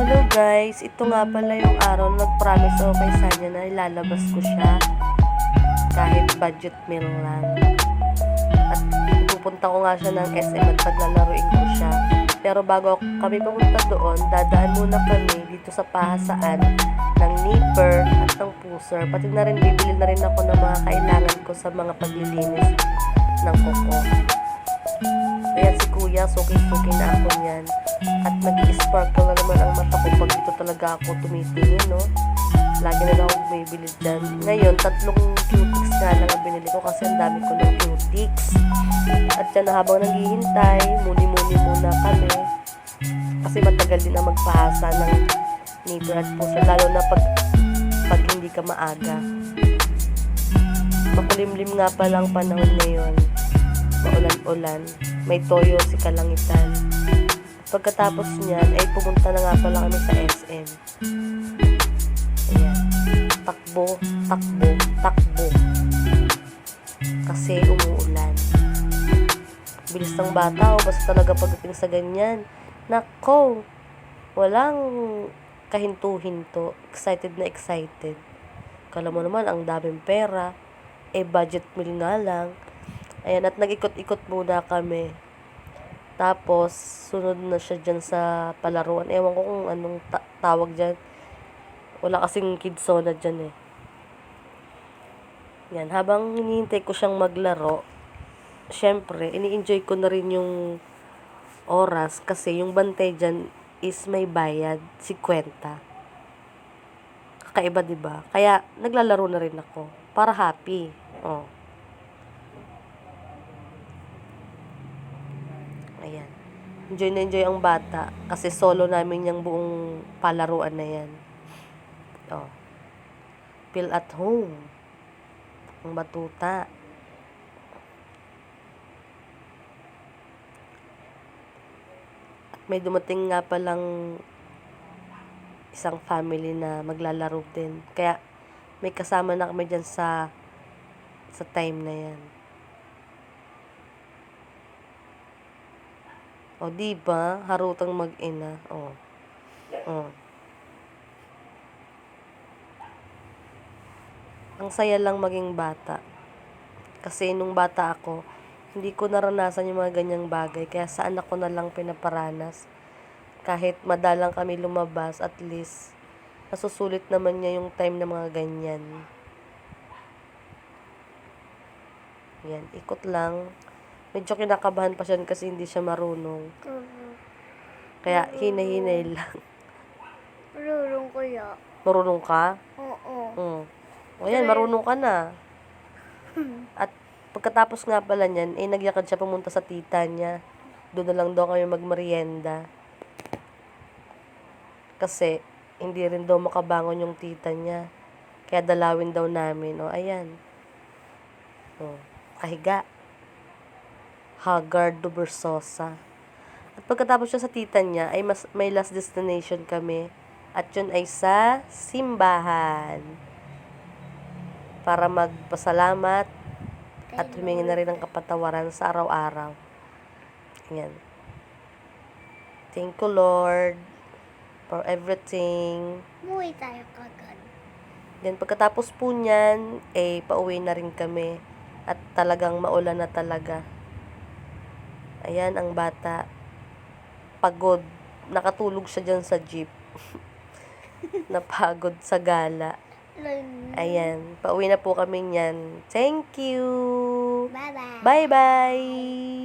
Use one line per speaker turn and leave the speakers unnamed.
Hello guys, ito nga pala yung araw na nag-promise ako kay Sanya na ilalabas ko siya kahit budget meal lang. At pupunta ko nga siya ng SM at paglalaruin ko siya. Pero bago kami pumunta doon, dadaan muna kami dito sa pahasaan ng nipper at ng pusser. Pati na rin bibili na rin ako ng mga kailangan ko sa mga paglilinis ng kuko. Ayan si kuya, suki-suki na ako niyan. At nag-i-sparkle na naman ang mata ko pag dito talaga ako tumitingin, no? Lagi na lang ako bumibili dyan. Ngayon, 3 cutics nga lang ang binili ko kasi ang dami ko ng cutics. At yan na habang naghihintay, muni-muni muna kami. Kasi matagal din na magpahasa ng nipper at pusser, lalo na pag hindi ka maaga. Makulimlim nga palang panahon ngayon. Maulan-ulan. May toyo si kalangitan. Pagkatapos niyan, ay pumunta na nga pala kami sa SM. Ayan. Takbo, takbo, takbo. Kasi umuulan. Bilis ng bata o basta talaga pagdating sa ganyan. Nako, walang kahinto-hinto. Excited na excited. Kala mo naman, ang daming pera. Budget meal nga lang. Ayan, at nag-ikot-ikot muna kami. Tapos, sunod na siya dyan sa palaruan. Ewan ko kung anong tawag dyan. Wala kasing kidsona dyan eh. Yan, habang hinihintay ko siyang maglaro, syempre, ini-enjoy ko na rin yung oras kasi yung bantay dyan is may bayad, 50. Kakaiba, diba? Kaya, naglalaro na rin ako. Para happy. Oh. Ayan. Enjoy na enjoy ang bata. Kasi solo namin yung buong palaruan na yan. Oh. Feel at home. Ang batuta. At may dumating nga palang isang family na maglalaro din. Kaya may kasama na kami dyan sa time na yan. O, diba? Harutang mag-ina. O. O. Ang saya lang maging bata. Kasi nung bata ako, hindi ko naranasan yung mga ganyang bagay. Kaya sa anak ko na lang pinaparanas. Kahit madalang kami lumabas, at least, nasusulit naman niya yung time na mga ganyan. Yan, ikot lang. Medyo kinakabahan pa siya kasi hindi siya marunong. Kaya hinay-hinay lang.
Marunong ko ya.
Marunong ka?
Oo.
O yan, marunong ka na. At pagkatapos nga pala niyan, nagyakad siya pumunta sa tita niya. Doon na lang daw kami magmerienda. Kasi hindi rin daw makabangon yung tita niya. Kaya dalawin daw namin. O, ayan. O, kahiga. Haggard do Versosa. At pagkatapos siya sa tita niya, ay may last destination kami. At yun ay sa simbahan. Para magpasalamat at humingi na rin ng kapatawaran sa araw-araw. Yan. Thank you, Lord, for everything.
Muwi tayo kagad.
Then, pagkatapos po niyan, pauwi na rin kami. At talagang maulan na talaga. Ayan, ang bata. Pagod. Nakatulog siya dyan sa jeep. Napagod sa gala. Ayan. Pauwi na po kami niyan. Thank you.
Bye-bye.
Bye-bye.